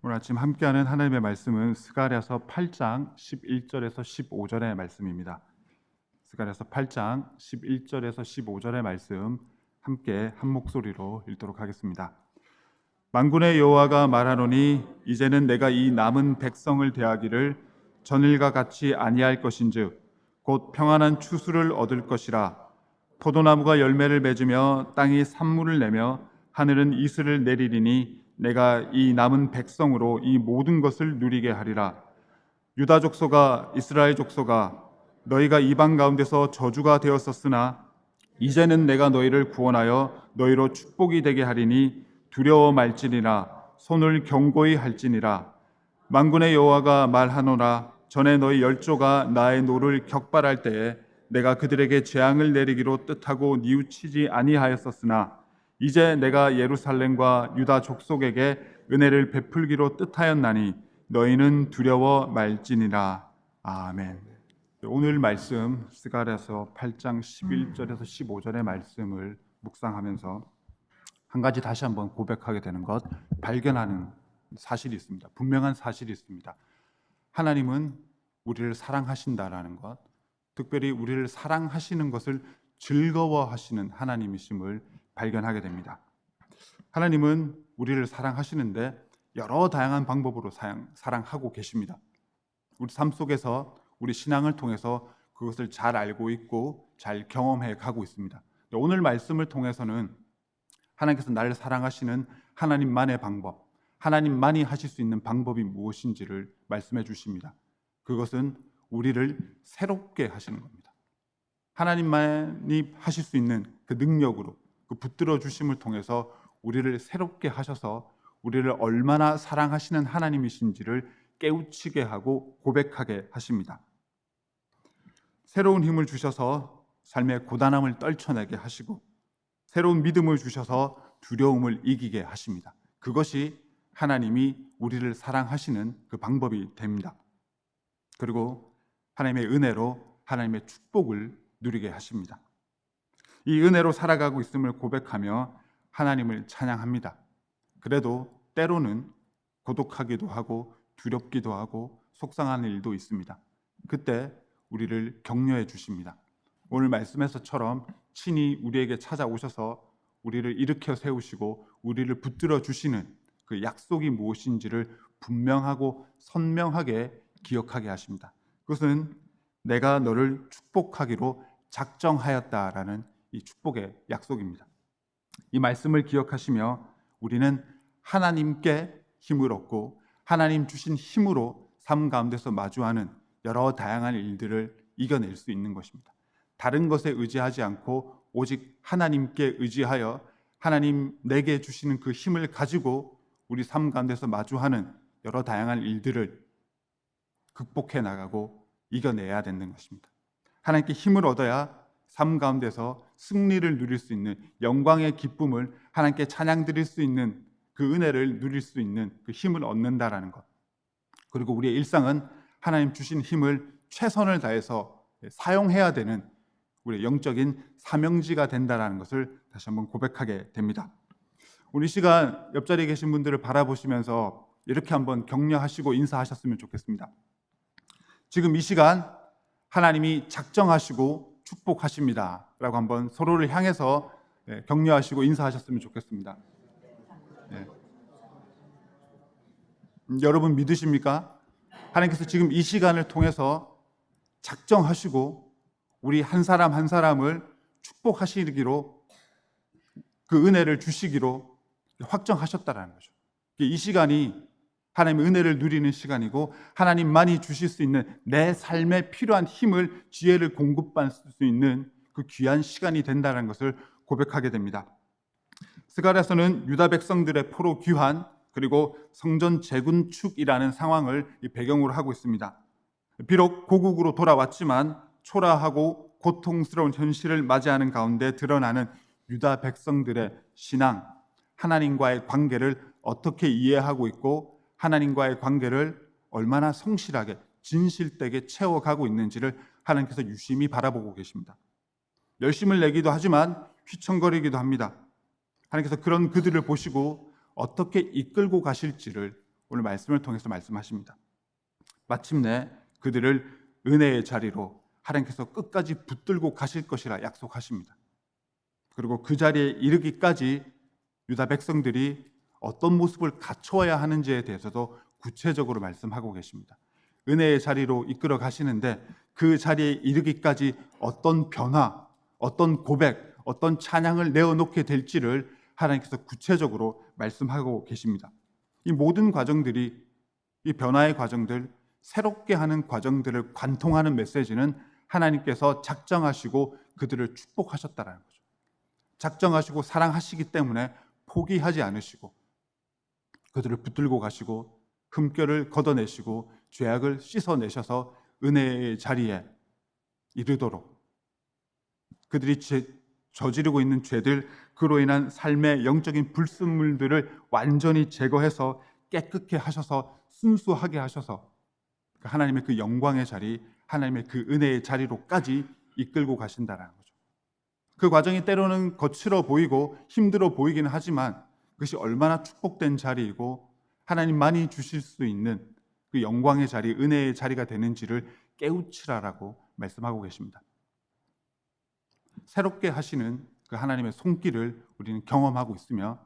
오늘 아침 함께하는 하나님의 말씀은 스가랴서 8장 11절에서 15절의 말씀입니다. 스가랴서 8장 11절에서 15절의 말씀 함께 한 목소리로 읽도록 하겠습니다. 만군의 여호와가 말하노니 이제는 내가 이 남은 백성을 대하기를 전일과 같이 아니할 것인즉 곧 평안한 추수를 얻을 것이라. 포도나무가 열매를 맺으며 땅이 산물을 내며 하늘은 이슬을 내리리니 내가 이 남은 백성으로 이 모든 것을 누리게 하리라. 유다 족속아, 이스라엘 족속아, 너희가 이방 가운데서 저주가 되었었으나 이제는 내가 너희를 구원하여 너희로 축복이 되게 하리니 두려워 말지니라. 손을 견고히 할지니라. 만군의 여호와가 말하노라. 전에 너희 열조가 나의 노를 격발할 때에 내가 그들에게 재앙을 내리기로 뜻하고 뉘우치지 아니하였었으나 이제 내가 예루살렘과 유다 족속에게 은혜를 베풀기로 뜻하였나니 너희는 두려워 말지니라. 아멘. 오늘 말씀 스가랴서 8장 11절에서 15절의 말씀을 묵상하면서 한 가지 다시 한번 고백하게 되는 것, 발견하는 사실이 있습니다. 분명한 사실이 있습니다. 하나님은 우리를 사랑하신다라는 것, 특별히 우리를 사랑하시는 것을 즐거워하시는 하나님이심을 발견하게 됩니다. 하나님은 우리를 사랑하시는데 여러 다양한 방법으로 사랑하고 계십니다. 우리 삶 속에서 우리 신앙을 통해서 그것을 잘 알고 있고 잘 경험해 가고 있습니다. 오늘 말씀을 통해서는 하나님께서 나를 사랑하시는 하나님만의 방법, 하나님만이 하실 수 있는 방법이 무엇인지를 말씀해 주십니다. 그것은 우리를 새롭게 하시는 겁니다. 하나님만이 하실 수 있는 그 능력으로, 그 붙들어 주심을 통해서 우리를 새롭게 하셔서 우리를 얼마나 사랑하시는 하나님이신지를 깨우치게 하고 고백하게 하십니다. 새로운 힘을 주셔서 삶의 고단함을 떨쳐내게 하시고 새로운 믿음을 주셔서 두려움을 이기게 하십니다. 그것이 하나님이 우리를 사랑하시는 그 방법이 됩니다. 그리고 하나님의 은혜로 하나님의 축복을 누리게 하십니다. 이 은혜로 살아가고 있음을 고백하며 하나님을 찬양합니다. 그래도 때로는 고독하기도 하고 두렵기도 하고 속상한 일도 있습니다. 그때 우리를 격려해 주십니다. 오늘 말씀에서처럼 친히 우리에게 찾아오셔서 우리를 일으켜 세우시고 우리를 붙들어 주시는 그 약속이 무엇인지를 분명하고 선명하게 기억하게 하십니다. 그것은 내가 너를 축복하기로 작정하였다라는 이 축복의 약속입니다. 이 말씀을 기억하시며 우리는 하나님께 힘을 얻고 하나님 주신 힘으로 삶 가운데서 마주하는 여러 다양한 일들을 이겨낼 수 있는 것입니다. 다른 것에 의지하지 않고 오직 하나님께 의지하여 하나님 내게 주시는 그 힘을 가지고 우리 삶 가운데서 마주하는 여러 다양한 일들을 극복해 나가고 이겨내야 되는 것입니다. 하나님께 힘을 얻어야 삶 가운데서 승리를 누릴 수 있는, 영광의 기쁨을 하나님께 찬양 드릴 수 있는 그 은혜를 누릴 수 있는 그 힘을 얻는다라는 것. 그리고 우리의 일상은 하나님 주신 힘을 최선을 다해서 사용해야 되는 우리의 영적인 사명지가 된다라는 것을 다시 한번 고백하게 됩니다. 오늘 이 시간 옆자리에 계신 분들을 바라보시면서 이렇게 한번 격려하시고 인사하셨으면 좋겠습니다. 지금 이 시간 하나님이 작정하시고 축복하십니다 라고 한번 서로를 향해서 격려하시고 인사하셨으면 좋겠습니다. 네. 여러분 믿으십니까? 하나님께서 지금 이 시간을 통해서 작정하시고 우리 한 사람 한 사람을 축복하시기로, 그 은혜를 주시기로 확정하셨다라는 거죠. 이 시간이 하나님의 은혜를 누리는 시간이고 하나님만이 주실 수 있는 내 삶에 필요한 힘을, 지혜를 공급받을 수 있는 그 귀한 시간이 된다는 것을 고백하게 됩니다. 스가랴서는 유다 백성들의 포로 귀환 그리고 성전 재건축이라는 상황을 배경으로 하고 있습니다. 비록 고국으로 돌아왔지만 초라하고 고통스러운 현실을 맞이하는 가운데 드러나는 유다 백성들의 신앙, 하나님과의 관계를 어떻게 이해하고 있고 하나님과의 관계를 얼마나 성실하게 진실되게 채워가고 있는지를 하나님께서 유심히 바라보고 계십니다. 열심을 내기도 하지만 휘청거리기도 합니다. 하나님께서 그런 그들을 보시고 어떻게 이끌고 가실지를 오늘 말씀을 통해서 말씀하십니다. 마침내 그들을 은혜의 자리로 하나님께서 끝까지 붙들고 가실 것이라 약속하십니다. 그리고 그 자리에 이르기까지 유다 백성들이 어떤 모습을 갖추어야 하는지에 대해서도 구체적으로 말씀하고 계십니다. 은혜의 자리로 이끌어 가시는데 그 자리에 이르기까지 어떤 변화, 어떤 고백, 어떤 찬양을 내어놓게 될지를 하나님께서 구체적으로 말씀하고 계십니다. 이 모든 과정들이, 이 변화의 과정들, 새롭게 하는 과정들을 관통하는 메시지는 하나님께서 작정하시고 그들을 축복하셨다라는 거죠. 작정하시고 사랑하시기 때문에 포기하지 않으시고 그들을 붙들고 가시고 흠결을 걷어내시고 죄악을 씻어내셔서 은혜의 자리에 이르도록, 그들이 저지르고 있는 죄들, 그로 인한 삶의 영적인 불순물들을 완전히 제거해서 깨끗게 하셔서 순수하게 하셔서 하나님의 그 영광의 자리, 하나님의 그 은혜의 자리로까지 이끌고 가신다는 거죠. 그 과정이 때로는 거칠어 보이고 힘들어 보이긴 하지만 그것이 얼마나 축복된 자리이고 하나님만이 주실 수 있는 그 영광의 자리, 은혜의 자리가 되는지를 깨우치라라고 말씀하고 계십니다. 새롭게 하시는 그 하나님의 손길을 우리는 경험하고 있으며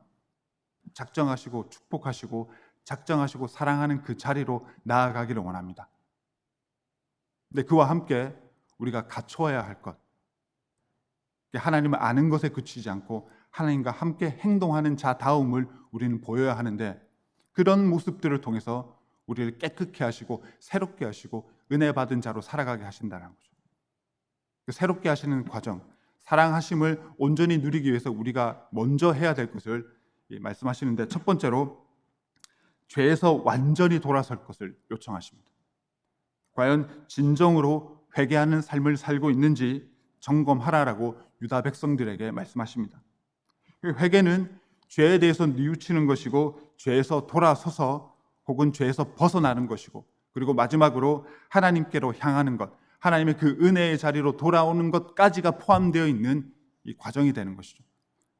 작정하시고 축복하시고 작정하시고 사랑하는 그 자리로 나아가기를 원합니다. 근데 그와 함께 우리가 갖춰야 할 것, 하나님을 아는 것에 그치지 않고 하나님과 함께 행동하는 자다움을 우리는 보여야 하는데, 그런 모습들을 통해서 우리를 깨끗게 하시고 새롭게 하시고 은혜 받은 자로 살아가게 하신다는 거죠. 새롭게 하시는 과정, 사랑하심을 온전히 누리기 위해서 우리가 먼저 해야 될 것을 말씀하시는데, 첫 번째로 죄에서 완전히 돌아설 것을 요청하십니다. 과연 진정으로 회개하는 삶을 살고 있는지 점검하라라고 유다 백성들에게 말씀하십니다. 회개는 죄에 대해서 뉘우치는 것이고 죄에서 돌아서서 혹은 죄에서 벗어나는 것이고, 그리고 마지막으로 하나님께로 향하는 것, 하나님의 그 은혜의 자리로 돌아오는 것까지가 포함되어 있는 이 과정이 되는 것이죠.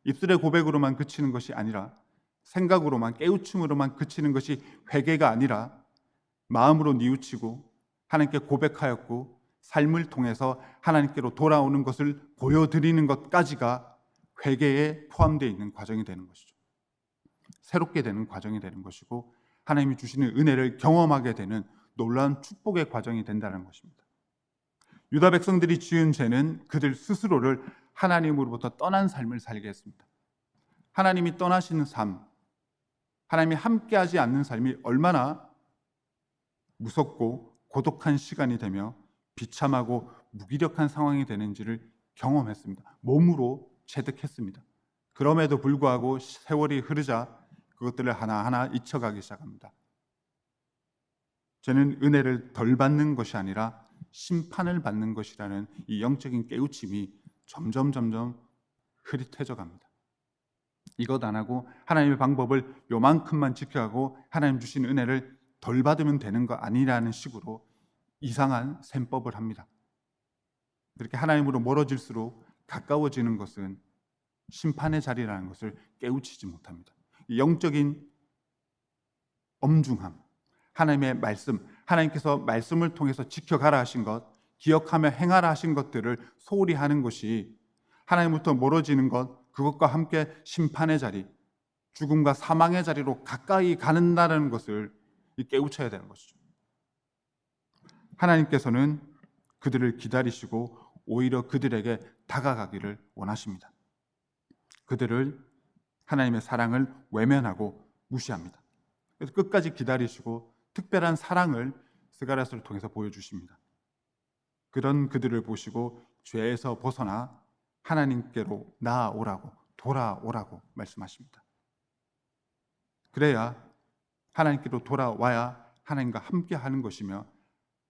입술의 고백으로만 그치는 것이 아니라, 생각으로만, 깨우침으로만 그치는 것이 회개가 아니라 마음으로 뉘우치고 하나님께 고백하였고 삶을 통해서 하나님께로 돌아오는 것을 보여드리는 것까지가 회개에 포함되어 있는 과정이 되는 것이죠. 새롭게 되는 과정이 되는 것이고 하나님이 주시는 은혜를 경험하게 되는 놀라운 축복의 과정이 된다는 것입니다. 유다 백성들이 지은 죄는 그들 스스로를 하나님으로부터 떠난 삶을 살게 했습니다. 하나님이 떠나시는 삶, 하나님이 함께하지 않는 삶이 얼마나 무섭고 고독한 시간이 되며 비참하고 무기력한 상황이 되는지를 경험했습니다. 몸으로 체득했습니다. 그럼에도 불구하고 세월이 흐르자 그것들을 하나하나 잊혀가기 시작합니다. 죄는 은혜를 덜 받는 것이 아니라 심판을 받는 것이라는 이 영적인 깨우침이 점점 흐릿해져 갑니다. 이것 안 하고 하나님의 방법을 요만큼만 지켜가고 하나님 주신 은혜를 덜 받으면 되는 거 아니라는 식으로 이상한 셈법을 합니다. 그렇게 하나님으로 멀어질수록 가까워지는 것은 심판의 자리라는 것을 깨우치지 못합니다. 영적인 엄중함, 하나님의 말씀, 하나님께서 말씀을 통해서 지켜가라 하신 것, 기억하며 행하라 하신 것들을 소홀히 하는 것이 하나님부터 멀어지는 것, 그것과 함께 심판의 자리, 죽음과 사망의 자리로 가까이 가는다는 것을 깨우쳐야 되는 것이죠. 하나님께서는 그들을 기다리시고 오히려 그들에게 다가가기를 원하십니다. 그들을 하나님의 사랑을 외면하고 무시합니다. 그래서 끝까지 기다리시고 특별한 사랑을 스가랴서를 통해서 보여주십니다. 그런 그들을 보시고 죄에서 벗어나 하나님께로 나아오라고, 돌아오라고 말씀하십니다. 그래야 하나님께로 돌아와야 하나님과 함께 하는 것이며,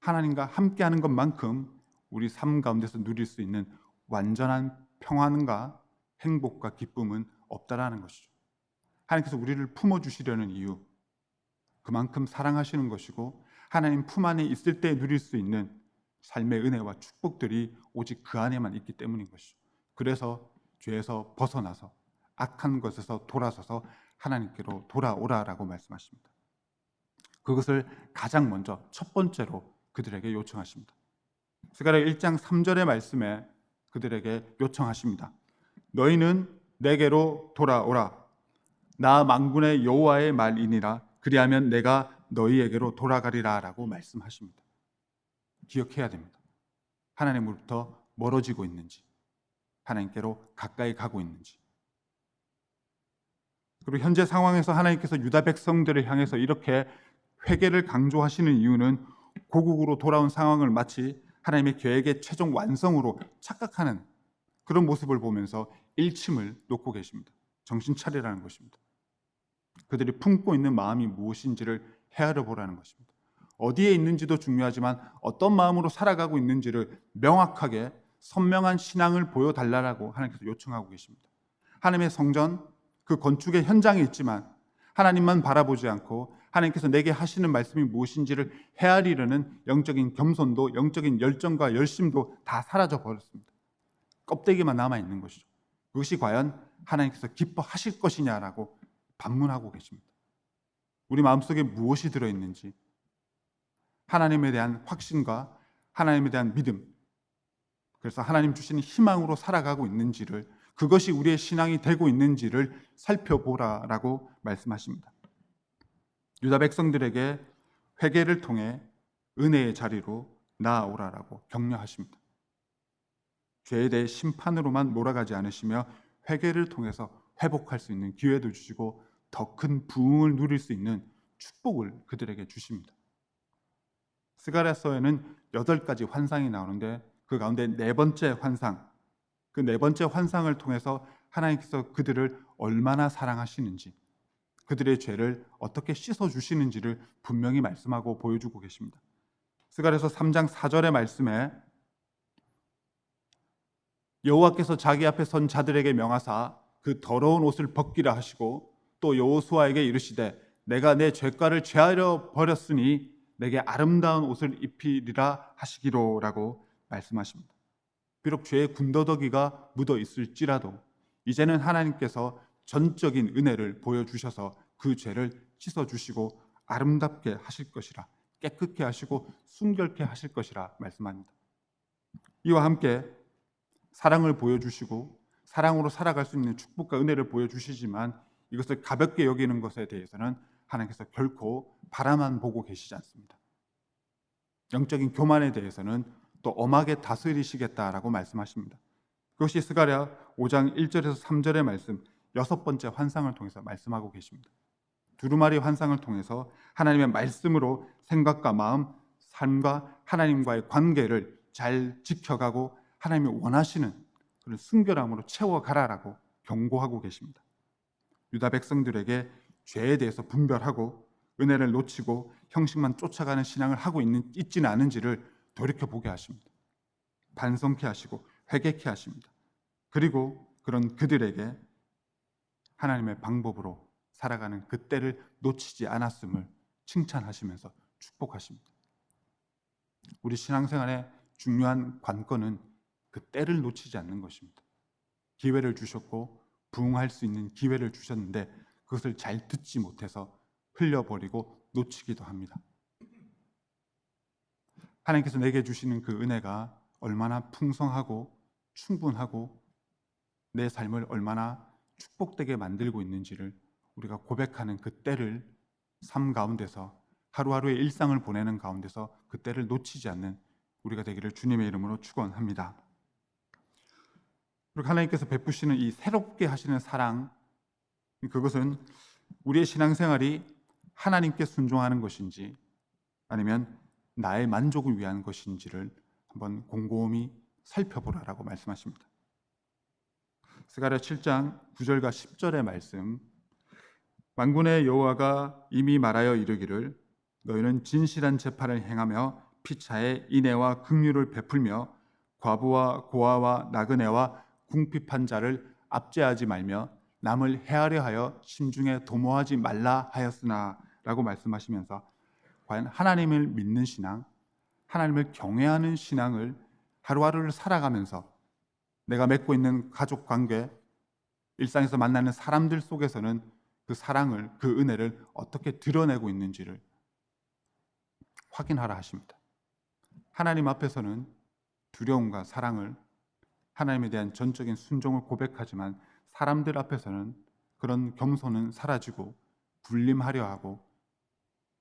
하나님과 함께 하는 것만큼 우리 삶 가운데서 누릴 수 있는 완전한 평안과 행복과 기쁨은 없다라는 것이죠. 하나님께서 우리를 품어주시려는 이유, 그만큼 사랑하시는 것이고 하나님 품 안에 있을 때 누릴 수 있는 삶의 은혜와 축복들이 오직 그 안에만 있기 때문인 것이죠. 그래서 죄에서 벗어나서 악한 것에서 돌아서서 하나님께로 돌아오라라고 말씀하십니다. 그것을 가장 먼저 첫 번째로 그들에게 요청하십니다. 스가랴 1장 3절의 말씀에 그들에게 요청하십니다. 너희는 내게로 돌아오라. 나 만군의 여호와의 말이니라. 그리하면 내가 너희에게로 돌아가리라 라고 말씀하십니다. 기억해야 됩니다. 하나님으로부터 멀어지고 있는지, 하나님께로 가까이 가고 있는지. 그리고 현재 상황에서 하나님께서 유다 백성들을 향해서 이렇게 회개를 강조하시는 이유는 고국으로 돌아온 상황을 마치 하나님의 계획의 최종 완성으로 착각하는 그런 모습을 보면서 일침을 놓고 계십니다. 정신 차리라는 것입니다. 그들이 품고 있는 마음이 무엇인지를 헤아려 보라는 것입니다. 어디에 있는지도 중요하지만 어떤 마음으로 살아가고 있는지를 명확하게 선명한 신앙을 보여달라고 하나님께서 요청하고 계십니다. 하나님의 성전, 그 건축의 현장에 있지만 하나님만 바라보지 않고 하나님께서 내게 하시는 말씀이 무엇인지를 헤아리려는 영적인 겸손도, 영적인 열정과 열심도 다 사라져 버렸습니다. 껍데기만 남아있는 것이죠. 그것이 과연 하나님께서 기뻐하실 것이냐라고 반문하고 계십니다. 우리 마음속에 무엇이 들어있는지, 하나님에 대한 확신과 하나님에 대한 믿음, 그래서 하나님 주시는 희망으로 살아가고 있는지를, 그것이 우리의 신앙이 되고 있는지를 살펴보라라고 말씀하십니다. 유다 백성들에게 회개를 통해 은혜의 자리로 나아오라라고 격려하십니다. 죄에 대해 심판으로만 몰아가지 않으시며 회개를 통해서 회복할 수 있는 기회도 주시고 더 큰 부흥을 누릴 수 있는 축복을 그들에게 주십니다. 스가랴서에는 8가지 환상이 나오는데 그 가운데 네 번째 환상, 그 네 번째 환상을 통해서 하나님께서 그들을 얼마나 사랑하시는지, 그들의 죄를 어떻게 씻어주시는지를 분명히 말씀하고 보여주고 계십니다. 스가랴서 3장 4절의 말씀에 여호와께서 자기 앞에 선 자들에게 명하사 그 더러운 옷을 벗기라 하시고 또 여호수아에게 이르시되 내가 내 죄가를 제하려 버렸으니 내게 아름다운 옷을 입히리라 하시기로라고 말씀하십니다. 비록 죄의 군더더기가 묻어 있을지라도 이제는 하나님께서 전적인 은혜를 보여주셔서 그 죄를 씻어주시고 아름답게 하실 것이라, 깨끗게 하시고 순결케 하실 것이라 말씀합니다. 이와 함께 사랑을 보여주시고 사랑으로 살아갈 수 있는 축복과 은혜를 보여주시지만 이것을 가볍게 여기는 것에 대해서는 하나님께서 결코 바라만 보고 계시지 않습니다. 영적인 교만에 대해서는 또 엄하게 다스리시겠다라고 말씀하십니다. 그것이 스가랴 5장 1절에서 3절의 말씀, 6번째 환상을 통해서 말씀하고 계십니다. 두루마리 환상을 통해서 하나님의 말씀으로 생각과 마음, 삶과 하나님과의 관계를 잘 지켜가고 하나님이 원하시는 그런 순결함으로 채워가라라고 경고하고 계십니다. 유다 백성들에게 죄에 대해서 분별하고 은혜를 놓치고 형식만 쫓아가는 신앙을 하고 있지는 않은지를 돌이켜보게 하십니다. 반성케 하시고 회개케 하십니다. 그리고 그런 그들에게 하나님의 방법으로 살아가는 그 때를 놓치지 않았음을 칭찬하시면서 축복하십니다. 우리 신앙생활의 중요한 관건은 그 때를 놓치지 않는 것입니다. 기회를 주셨고 부흥할 수 있는 기회를 주셨는데 그것을 잘 듣지 못해서 흘려버리고 놓치기도 합니다. 하나님께서 내게 주시는 그 은혜가 얼마나 풍성하고 충분하고 내 삶을 얼마나 축복되게 만들고 있는지를 우리가 고백하는 그 때를 삶 가운데서 하루하루의 일상을 보내는 가운데서 그 때를 놓치지 않는 우리가 되기를 주님의 이름으로 축원합니다. 그리고 하나님께서 베푸시는 이 새롭게 하시는 사랑, 그것은 우리의 신앙생활이 하나님께 순종하는 것인지 아니면 나의 만족을 위한 것인지를 한번 곰곰이 살펴보라라고 말씀하십니다. 스가랴 7장 9절과 10절의 말씀, 만군의 여호와가 이미 말하여 이르기를 너희는 진실한 재판을 행하며 피차에 인애와 긍휼을 베풀며 과부와 고아와 나그네와 궁핍한 자를 압제하지 말며 남을 해하려 하여 심중에 도모하지 말라 하였으나 라고 말씀하시면서 과연 하나님을 믿는 신앙, 하나님을 경외하는 신앙을 하루하루를 살아가면서 내가 맺고 있는 가족 관계, 일상에서 만나는 사람들 속에서는 그 사랑을, 그 은혜를 어떻게 드러내고 있는지를 확인하라 하십니다. 하나님 앞에서는 두려움과 사랑을, 하나님에 대한 전적인 순종을 고백하지만 사람들 앞에서는 그런 겸손은 사라지고 군림하려 하고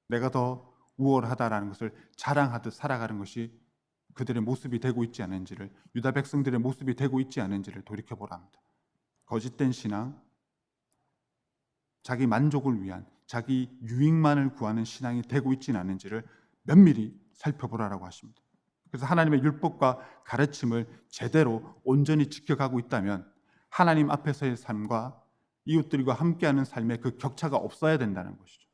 내가 더 우월하다라는 것을 자랑하듯 살아가는 것이 그들의 모습이 되고 있지 않은지를, 유다 백성들의 모습이 되고 있지 않은지를 돌이켜보라 합니다. 거짓된 신앙, 자기 만족을 위한, 자기 유익만을 구하는 신앙이 되고 있지는 않은지를 면밀히 살펴보라라고 하십니다. 그래서 하나님의 율법과 가르침을 제대로 온전히 지켜가고 있다면 하나님 앞에서의 삶과 이웃들과 함께하는 삶의 그 격차가 없어야 된다는 것이죠.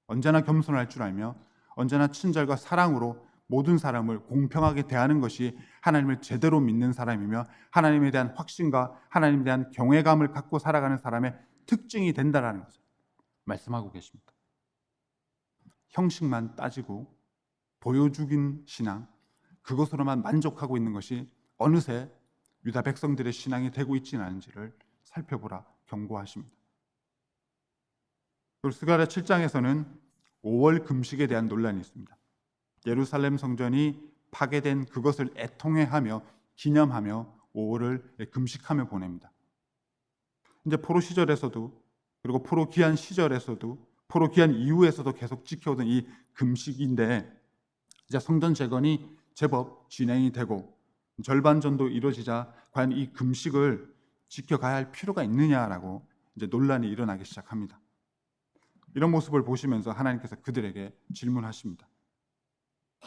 언제나 겸손할 줄 알며 언제나 친절과 사랑으로 모든 사람을 공평하게 대하는 것이 하나님을 제대로 믿는 사람이며 하나님에 대한 확신과 하나님에 대한 경외감을 갖고 살아가는 사람의 특징이 된다라는 것을 말씀하고 계십니다. 형식만 따지고 보여주긴 신앙, 그것으로만 만족하고 있는 것이 어느새 유다 백성들의 신앙이 되고 있지는 않은지를 살펴보라 경고하십니다. 스가랴 7장에서는 5월 금식에 대한 논란이 있습니다. 예루살렘 성전이 파괴된 그것을 애통해하며 기념하며 5월을 금식하며 보냅니다. 이제 포로 시절에서도 그리고 포로 귀환 시절에서도 포로 귀환 이후에서도 계속 지켜오던 이 금식인데 이제 성전 재건이 제법 진행이 되고 절반 정도 이루어지자 과연 이 금식을 지켜가야 할 필요가 있느냐라고 이제 논란이 일어나기 시작합니다. 이런 모습을 보시면서 하나님께서 그들에게 질문하십니다.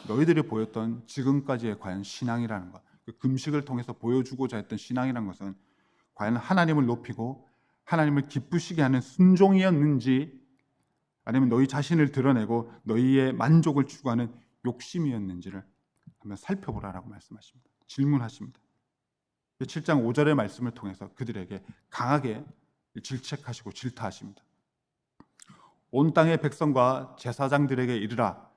너희들이 보였던 지금까지의 과연 신앙이라는 것, 그 금식을 통해서 보여주고자 했던 신앙이라는 것은 과연 하나님을 높이고 하나님을 기쁘시게 하는 순종이었는지 아니면 너희 자신을 드러내고 너희의 만족을 추구하는 욕심이었는지를 한번 살펴보라라고 말씀하십니다. 질문하십니다. 7장 5절의 말씀을 통해서 그들에게 강하게 질책하시고 질타하십니다. 온 땅의 백성과 제사장들에게 이르라.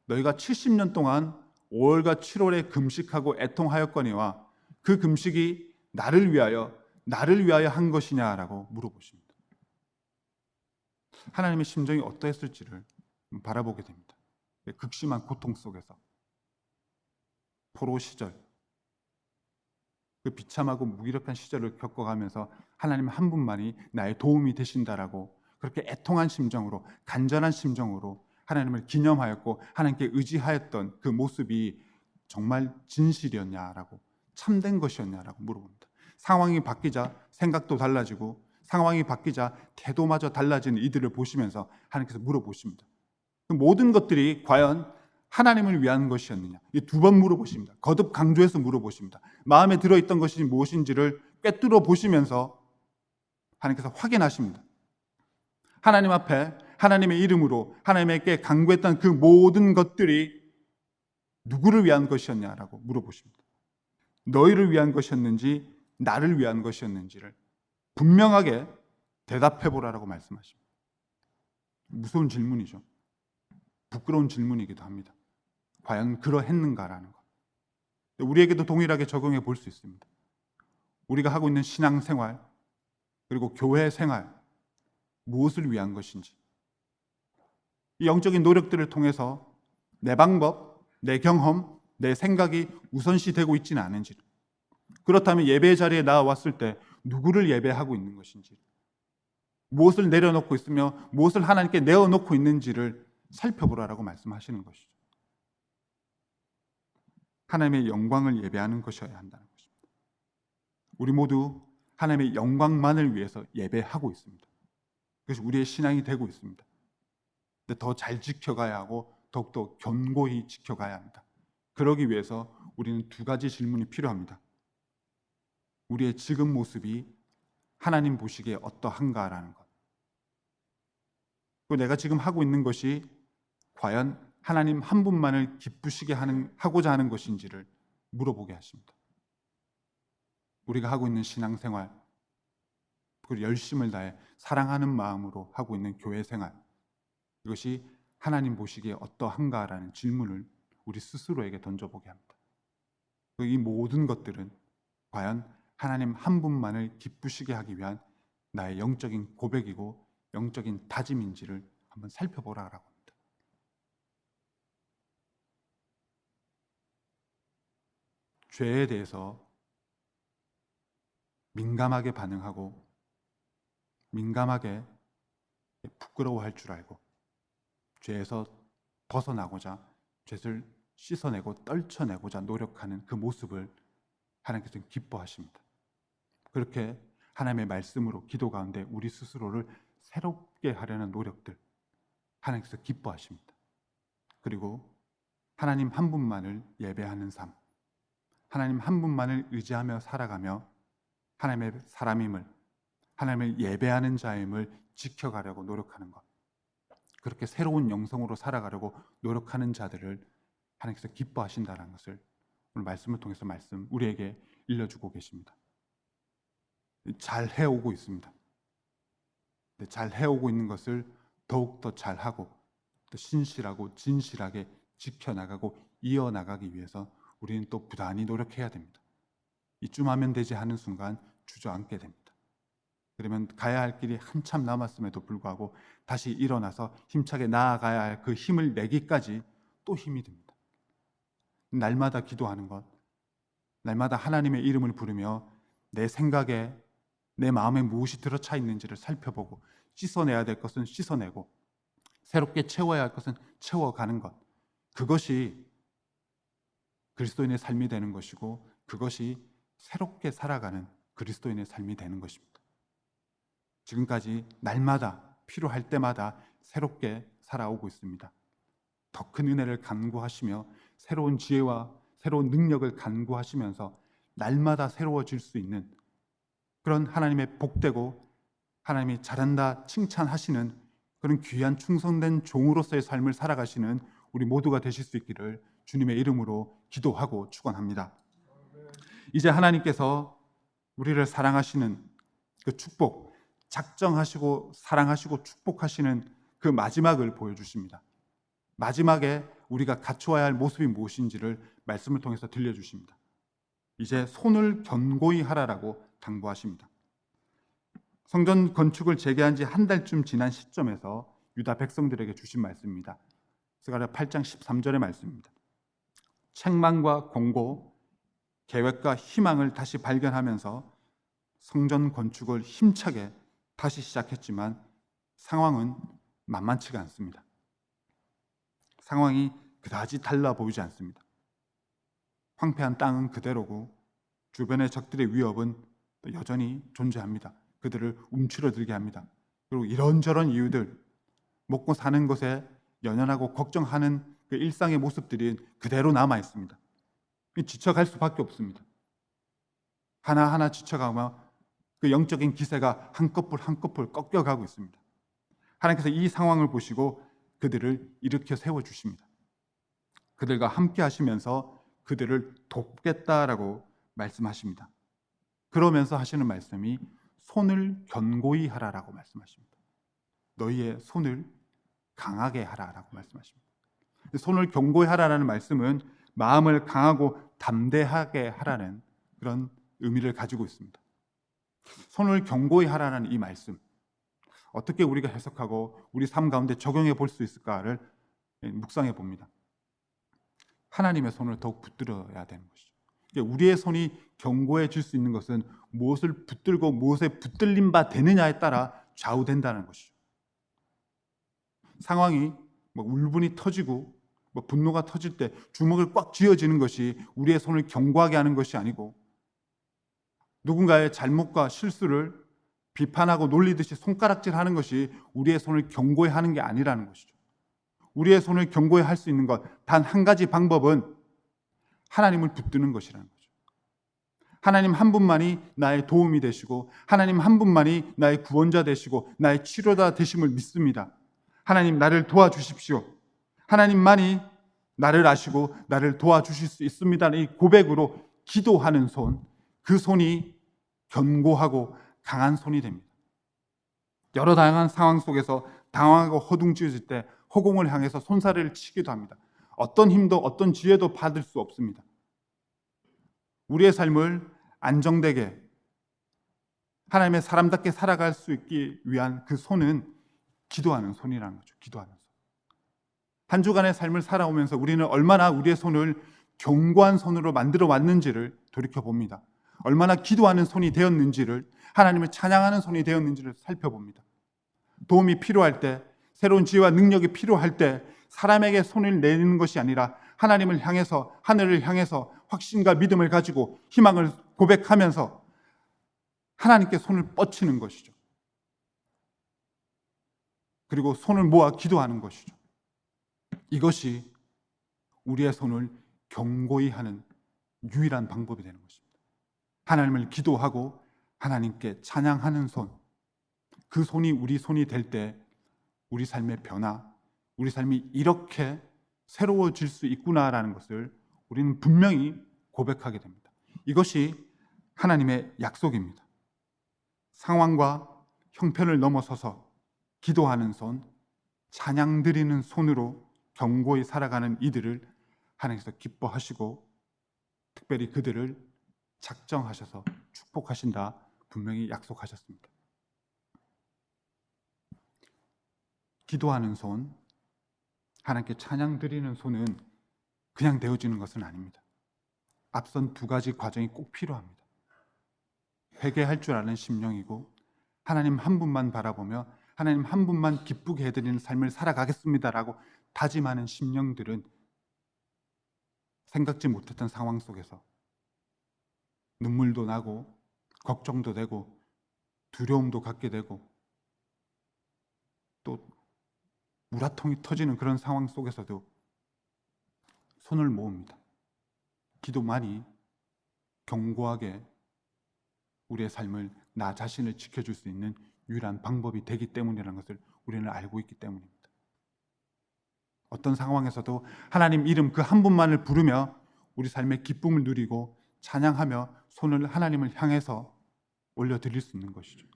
너희가 70년 동안 5월과 7월에 금식하고 애통하였거니와 그 금식이 나를 위하여 한 것이냐라고 물어보십니다. 하나님의 심정이 어떠했을지를 바라보게 됩니다. 극심한 고통 속에서 포로 시절, 그 비참하고 무기력한 시절을 겪어가면서 하나님 한 분만이 나의 도움이 되신다라고 그렇게 애통한 심정으로, 간절한 심정으로 하나님을 기념하였고 하나님께 의지하였던 그 모습이 정말 진실이었냐라고, 참된 것이었냐라고 물어봅니다. 상황이 바뀌자 생각도 달라지고 상황이 바뀌자 태도마저 달라지는 이들을 보시면서 하나님께서 물어보십니다. 그 모든 것들이 과연 하나님을 위한 것이었느냐, 이 두 번 물어보십니다. 거듭 강조해서 물어보십니다. 마음에 들어있던 것이 무엇인지를 꿰뚫어 보시면서 하나님께서 확인하십니다. 하나님 앞에 하나님의 이름으로 하나님께 간구했던 그 모든 것들이 누구를 위한 것이었냐라고 물어보십니다. 너희를 위한 것이었는지 나를 위한 것이었는지를 분명하게 대답해 보라라고 말씀하십니다. 무서운 질문이죠. 부끄러운 질문이기도 합니다. 과연 그러했는가라는 것. 우리에게도 동일하게 적용해 볼 수 있습니다. 우리가 하고 있는 신앙생활 그리고 교회 생활, 무엇을 위한 것인지, 이 영적인 노력들을 통해서 내 방법, 내 경험, 내 생각이 우선시 되고 있지는 않은지, 그렇다면 예배 자리에 나왔을 때 누구를 예배하고 있는 것인지, 무엇을 내려놓고 있으며 무엇을 하나님께 내어놓고 있는지를 살펴보라라고 말씀하시는 것이죠. 하나님의 영광을 예배하는 것이어야 한다는 것입니다. 우리 모두 하나님의 영광만을 위해서 예배하고 있습니다. 그래서 우리의 신앙이 되고 있습니다. 근데 더 잘 지켜가야 하고 더욱더 견고히 지켜가야 합니다. 그러기 위해서 우리는 두 가지 질문이 필요합니다. 우리의 지금 모습이 하나님 보시기에 어떠한가라는 것. 그리고 내가 지금 하고 있는 것이 과연 하나님 한 분만을 기쁘시게 하고자 하는 것인지를 물어보게 하십니다. 우리가 하고 있는 신앙생활, 그리고 열심을 다해 사랑하는 마음으로 하고 있는 교회 생활, 이것이 하나님 보시기에 어떠한가라는 질문을 우리 스스로에게 던져보게 합니다. 이 모든 것들은 과연 하나님 한 분만을 기쁘시게 하기 위한 나의 영적인 고백이고 영적인 다짐인지를 한번 살펴보라라고 합니다. 죄에 대해서 민감하게 반응하고 민감하게 부끄러워할 줄 알고 죄에서 벗어나고자 죄를 씻어내고 떨쳐내고자 노력하는 그 모습을 하나님께서는 기뻐하십니다. 그렇게 하나님의 말씀으로 기도 가운데 우리 스스로를 새롭게 하려는 노력들 하나님께서 기뻐하십니다. 그리고 하나님 한 분만을 예배하는 삶, 하나님 한 분만을 의지하며 살아가며 하나님의 사람임을, 하나님을 예배하는 자임을 지켜가려고 노력하는 것, 그렇게 새로운 영성으로 살아가려고 노력하는 자들을 하나님께서 기뻐하신다는 것을 오늘 말씀을 통해서 우리에게 일러주고 계십니다. 잘 해오고 있습니다. 잘 해오고 있는 것을 더욱더 잘하고 또 신실하고 진실하게 지켜나가고 이어나가기 위해서 우리는 또 부단히 노력해야 됩니다. 이쯤 하면 되지 하는 순간 주저앉게 됩니다. 그러면 가야 할 길이 한참 남았음에도 불구하고 다시 일어나서 힘차게 나아가야 할 그 힘을 내기까지 또 힘이 듭니다. 날마다 기도하는 것, 날마다 하나님의 이름을 부르며 내 생각에 내 마음에 무엇이 들어차 있는지를 살펴보고 씻어내야 될 것은 씻어내고 새롭게 채워야 할 것은 채워가는 것, 그것이 그리스도인의 삶이 되는 것이고 그것이 새롭게 살아가는 그리스도인의 삶이 되는 것입니다. 지금까지 날마다 필요할 때마다 새롭게 살아오고 있습니다. 더 큰 은혜를 간구하시며 새로운 지혜와 새로운 능력을 간구하시면서 날마다 새로워질 수 있는 그런 하나님의 복되고 하나님이 잘한다 칭찬하시는 그런 귀한 충성된 종으로서의 삶을 살아가시는 우리 모두가 되실 수 있기를 주님의 이름으로 기도하고 축원합니다. 이제 하나님께서 우리를 사랑하시는 그 축복, 작정하시고 사랑하시고 축복하시는 그 마지막을 보여주십니다. 마지막에 우리가 갖추어야 할 모습이 무엇인지를 말씀을 통해서 들려주십니다. 이제 손을 견고히 하라라고 당부하십니다. 성전 건축을 재개한 지 한 달쯤 지난 시점에서 유다 백성들에게 주신 말씀입니다. 스가랴 8장 13절의 말씀입니다. 책망과 권고, 계획과 희망을 다시 발견하면서 성전 건축을 힘차게 다시 시작했지만 상황은 만만치가 않습니다. 상황이 그다지 달라 보이지 않습니다. 황폐한 땅은 그대로고 주변의 적들의 위협은 여전히 존재합니다. 그들을 움츠러들게 합니다. 그리고 이런저런 이유들, 먹고 사는 것에 연연하고 걱정하는 그 일상의 모습들이 그대로 남아 있습니다. 지쳐갈 수밖에 없습니다. 하나하나 지쳐가며 그 영적인 기세가 한꺼풀 한꺼풀 꺾여가고 있습니다. 하나님께서 이 상황을 보시고 그들을 일으켜 세워주십니다. 그들과 함께 하시면서 그들을 돕겠다라고 말씀하십니다. 그러면서 하시는 말씀이 손을 견고히 하라라고 말씀하십니다. 너희의 손을 강하게 하라라고 말씀하십니다. 손을 견고히 하라라는 말씀은 마음을 강하고 담대하게 하라는 그런 의미를 가지고 있습니다. 손을 견고히 하라는 이 말씀, 어떻게 우리가 해석하고 우리 삶 가운데 적용해 볼 수 있을까를 묵상해 봅니다. 하나님의 손을 더욱 붙들어야 되는 것이죠. 우리의 손이 견고해질 수 있는 것은 무엇을 붙들고 무엇에 붙들림 바 되느냐에 따라 좌우된다는 것이죠. 상황이 울분이 터지고 분노가 터질 때 주먹을 꽉 쥐어지는 것이 우리의 손을 견고하게 하는 것이 아니고 누군가의 잘못과 실수를 비판하고 놀리듯이 손가락질하는 것이 우리의 손을 견고히 하는 게 아니라는 것이죠. 우리의 손을 견고히 할 수 있는 것 단 한 가지 방법은 하나님을 붙드는 것이라는 거죠. 하나님 한 분만이 나의 도움이 되시고 하나님 한 분만이 나의 구원자 되시고 나의 치료자 되심을 믿습니다. 하나님 나를 도와주십시오. 하나님만이 나를 아시고 나를 도와주실 수 있습니다. 이 고백으로 기도하는 손, 그 손이 견고하고 강한 손이 됩니다. 여러 다양한 상황 속에서 당황하고 허둥지어질 때 허공을 향해서 손사래를 치기도 합니다. 어떤 힘도 어떤 지혜도 받을 수 없습니다. 우리의 삶을 안정되게 하나님의 사람답게 살아갈 수 있기 위한 그 손은 기도하는 손이라는 거죠. 기도하는 손. 한 주간의 삶을 살아오면서 우리는 얼마나 우리의 손을 견고한 손으로 만들어 왔는지를 돌이켜봅니다. 얼마나 기도하는 손이 되었는지를, 하나님을 찬양하는 손이 되었는지를 살펴봅니다. 도움이 필요할 때, 새로운 지혜와 능력이 필요할 때 사람에게 손을 내리는 것이 아니라 하나님을 향해서, 하늘을 향해서 확신과 믿음을 가지고 희망을 고백하면서 하나님께 손을 뻗치는 것이죠. 그리고 손을 모아 기도하는 것이죠. 이것이 우리의 손을 견고히 하는 유일한 방법이 되는 것입니다. 하나님을 기도하고 하나님께 찬양하는 손, 그 손이 우리 손이 될 때 우리 삶의 변화, 우리 삶이 이렇게 새로워질 수 있구나라는 것을 우리는 분명히 고백하게 됩니다. 이것이 하나님의 약속입니다. 상황과 형편을 넘어서서 기도하는 손, 찬양 드리는 손으로 견고히 살아가는 이들을 하나님께서 기뻐하시고 특별히 그들을 작정하셔서 축복하신다 분명히 약속하셨습니다. 기도하는 손, 하나님께 찬양 드리는 손은 그냥 되어지는 것은 아닙니다. 앞선 두 가지 과정이 꼭 필요합니다. 회개할 줄 아는 심령이고 하나님 한 분만 바라보며 하나님 한 분만 기쁘게 해드리는 삶을 살아가겠습니다라고 다짐하는 심령들은 생각지 못했던 상황 속에서 눈물도 나고 걱정도 되고 두려움도 갖게 되고 또 우라통이 터지는 그런 상황 속에서도 손을 모읍니다. 기도만이 견고하게 우리의 삶을, 나 자신을 지켜줄 수 있는 유일한 방법이 되기 때문이라는 것을 우리는 알고 있기 때문입니다. 어떤 상황에서도 하나님 이름 그 한 분만을 부르며 우리 삶의 기쁨을 누리고 찬양하며 손을 하나님을 향해서 올려드릴 수 있는 것이죠.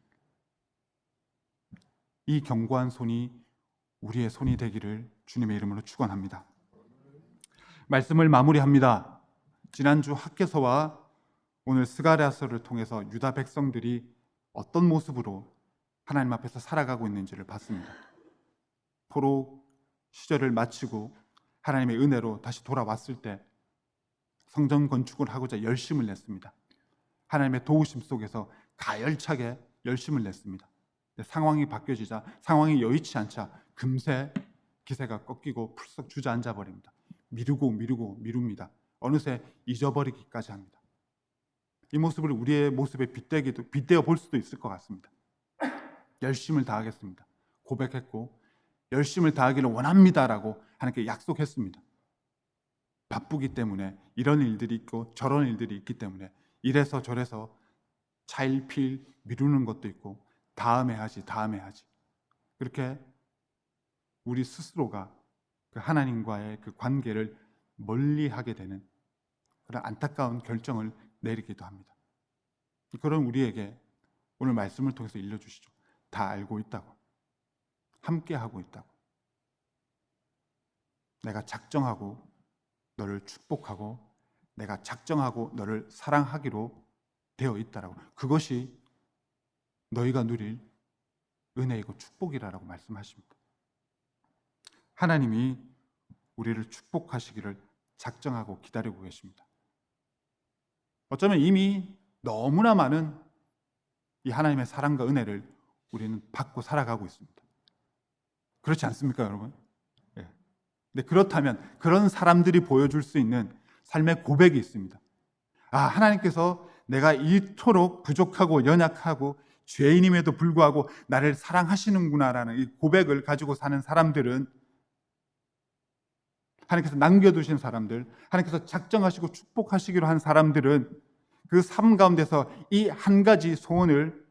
이 견고한 손이 우리의 손이 되기를 주님의 이름으로 축원합니다. 말씀을 마무리합니다. 지난주 학개서와 오늘 스가랴서를 통해서 유다 백성들이 어떤 모습으로 하나님 앞에서 살아가고 있는지를 봤습니다. 포로 시절을 마치고 하나님의 은혜로 다시 돌아왔을 때 성전 건축을 하고자 열심을 냈습니다. 하나님의 도우심 속에서 가열차게 열심을 냈습니다. 상황이 바뀌어지자, 상황이 여의치 않자 금세 기세가 꺾이고 풀썩 주저앉아 버립니다. 미룹니다. 어느새 잊어버리기까지 합니다. 이 모습을 우리의 모습에 빗대어 볼 수도 있을 것 같습니다. 열심을 다하겠습니다. 고백했고 열심을 다하기를 원합니다라고 하나님께 약속했습니다. 바쁘기 때문에 이런 일들이 있고 저런 일들이 있기 때문에 이래서 저래서 차일피일 미루는 것도 있고 다음에 하지 그렇게 우리 스스로가 그 하나님과의 그 관계를 멀리하게 되는 그런 안타까운 결정을 내리기도 합니다. 그런 우리에게 오늘 말씀을 통해서 일러주시죠. 다 알고 있다고, 함께하고 있다고, 내가 작정하고 너를 축복하고 내가 작정하고 너를 사랑하기로 되어 있다라고, 그것이 너희가 누릴 은혜이고 축복이라고 말씀하십니다. 하나님이 우리를 축복하시기를 작정하고 기다리고 계십니다. 어쩌면 이미 너무나 많은 이 하나님의 사랑과 은혜를 우리는 받고 살아가고 있습니다. 그렇지 않습니까, 여러분? 네. 근데 그렇다면 그런 사람들이 보여줄 수 있는 삶의 고백이 있습니다. 하나님께서 내가 이토록 부족하고 연약하고 죄인임에도 불구하고 나를 사랑하시는구나라는 이 고백을 가지고 사는 사람들은, 하나님께서 남겨두신 사람들, 하나님께서 작정하시고 축복하시기로 한 사람들은 그 삶 가운데서 이 한 가지 소원을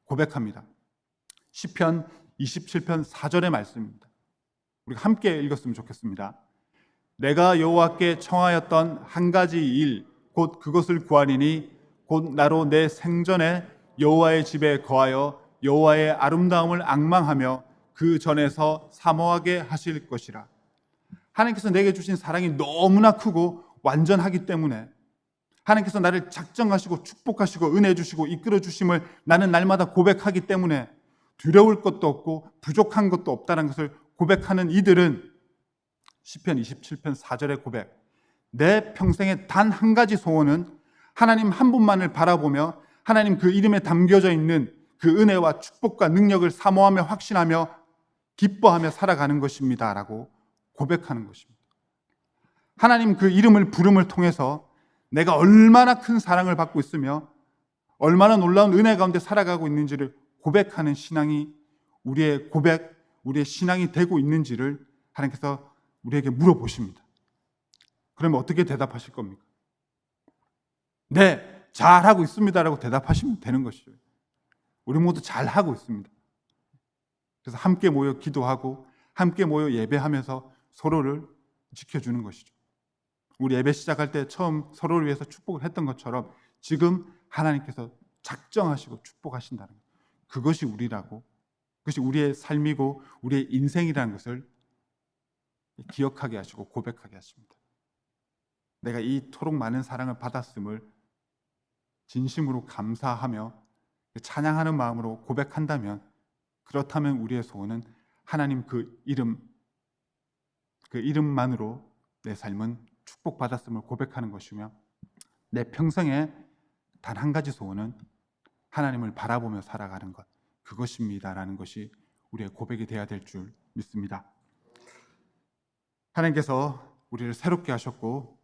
고백합니다. 시편 27편 4절의 말씀입니다. 우리가 함께 읽었으면 좋겠습니다. 내가 여호와께 청하였던 한 가지 일 곧 그것을 구하리니 곧 나로 내 생전에 여호와의 집에 거하여 여호와의 아름다움을 앙망하며 그 전에서 사모하게 하실 것이라. 하나님께서 내게 주신 사랑이 너무나 크고 완전하기 때문에, 하나님께서 나를 작정하시고 축복하시고 은혜 주시고 이끌어 주심을 나는 날마다 고백하기 때문에 두려울 것도 없고 부족한 것도 없다는 것을 고백하는 이들은 시편 27편 4절의 고백, 내 평생의 단 한 가지 소원은 하나님 한 분만을 바라보며 하나님 그 이름에 담겨져 있는 그 은혜와 축복과 능력을 사모하며 확신하며 기뻐하며 살아가는 것입니다 라고 고백하는 것입니다. 하나님 그 이름을 부름을 통해서 내가 얼마나 큰 사랑을 받고 있으며 얼마나 놀라운 은혜 가운데 살아가고 있는지를 고백하는 신앙이 우리의 고백, 우리의 신앙이 되고 있는지를 하나님께서 우리에게 물어보십니다. 그러면 어떻게 대답하실 겁니까? 네, 잘하고 있습니다라고 대답하시면 되는 것이죠. 우리 모두 잘하고 있습니다. 그래서 함께 모여 기도하고 함께 모여 예배하면서 서로를 지켜주는 것이죠. 우리 예배 시작할 때 처음 서로를 위해서 축복을 했던 것처럼 지금 하나님께서 작정하시고 축복하신다는 것. 그것이 우리라고, 그것이 우리의 삶이고 우리의 인생이라는 것을 기억하게 하시고 고백하게 하십니다. 내가 이토록 많은 사랑을 받았음을 진심으로 감사하며 찬양하는 마음으로 고백한다면, 그렇다면 우리의 소원은 하나님 그 이름만으로 내 삶은 축복받았음을 고백하는 것이며, 내 평생에 단 한 가지 소원은 하나님을 바라보며 살아가는 것, 그것입니다라는 것이 우리의 고백이 되어야 될 줄 믿습니다. 하나님께서 우리를 새롭게 하셨고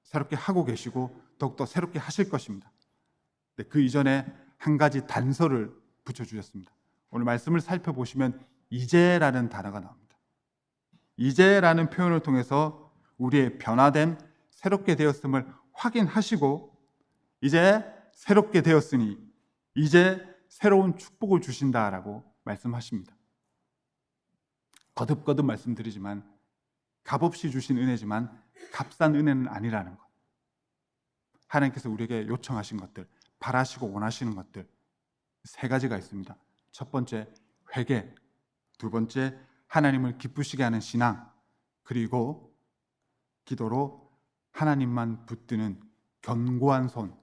새롭게 하고 계시고 더욱더 새롭게 하실 것입니다. 그 이전에 한 가지 단서를 붙여주셨습니다. 오늘 말씀을 살펴보시면 이제라는 단어가 나옵니다. 이제라는 표현을 통해서 우리의 변화됨, 새롭게 되었음을 확인하시고, 이제 새롭게 되었으니 이제 새로운 축복을 주신다라고 말씀하십니다. 거듭거듭 말씀드리지만 값없이 주신 은혜지만 값싼 은혜는 아니라는 것. 하나님께서 우리에게 요청하신 것들, 바라시고 원하시는 것들 세 가지가 있습니다. 첫 번째, 회개. 두 번째, 하나님을 기쁘시게 하는 신앙. 그리고 기도로 하나님만 붙드는 견고한 손.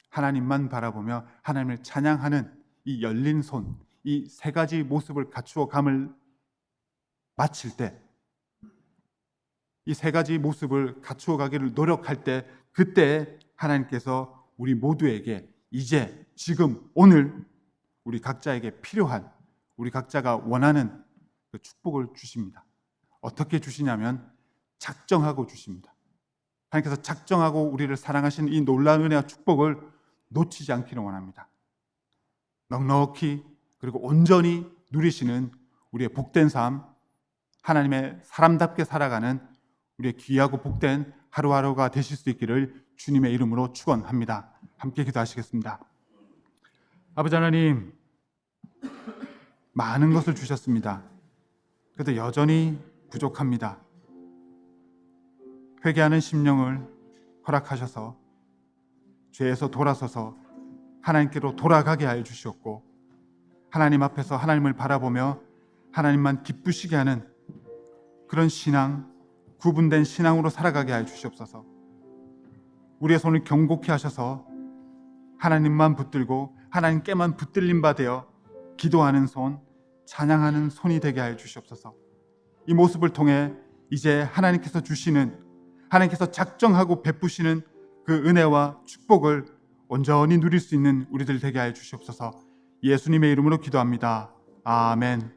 하나님만 바라보며 하나님을 찬양하는 이 열린 손. 이 세 가지 모습을 갖추어 감을 마칠 때, 이 세 가지 모습을 갖추어 가기를 노력할 때, 그때 하나님께서 우리 모두에게 이제, 지금, 오늘 우리 각자에게 필요한, 우리 각자가 원하는 그 축복을 주십니다. 어떻게 주시냐면 작정하고 주십니다. 하나님께서 작정하고 우리를 사랑하시는 이 놀라운 은혜와 축복을 놓치지 않기를 원합니다. 넉넉히 그리고 온전히 누리시는 우리의 복된 삶, 하나님의 사람답게 살아가는 우리의 귀하고 복된 하루하루가 되실 수 있기를 주님의 이름으로 축원합니다. 함께 기도하시겠습니다. 아버지 하나님, 많은 것을 주셨습니다. 그래도 여전히 부족합니다. 회개하는 심령을 허락하셔서 죄에서 돌아서서 하나님께로 돌아가게 하여 주시옵고, 하나님 앞에서 하나님을 바라보며 하나님만 기쁘시게 하는 그런 신앙, 구분된 신앙으로 살아가게 하여 주시옵소서. 우리의 손을 경고케 하셔서 하나님만 붙들고 하나님께만 붙들림 바 되어 기도하는 손, 찬양하는 손이 되게 하여 주시옵소서. 이 모습을 통해 이제 하나님께서 주시는, 하나님께서 작정하고 베푸시는 그 은혜와 축복을 온전히 누릴 수 있는 우리들 되게 하여 주시옵소서. 예수님의 이름으로 기도합니다. 아멘.